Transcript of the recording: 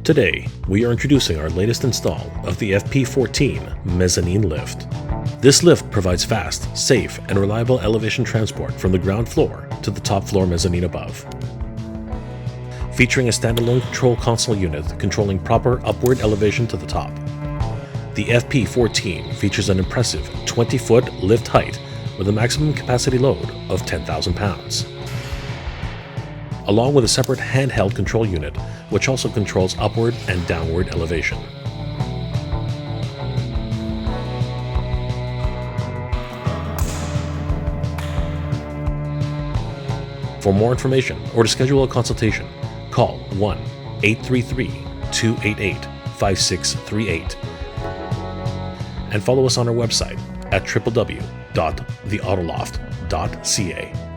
Today, we are introducing our latest install of the FP-14 Mezzanine Lift. This lift provides fast, safe, and reliable elevation transport from the ground floor to the top floor mezzanine above. Featuring a standalone control console unit controlling proper upward elevation to the top. The FP-14 features an impressive 20-foot lift height with a maximum capacity load of 10,000 pounds, along with a separate handheld control unit which also controls upward and downward elevation. For more information or to schedule a consultation, call 1-833-288-5638 and follow us on our website at www.theautoloft.ca.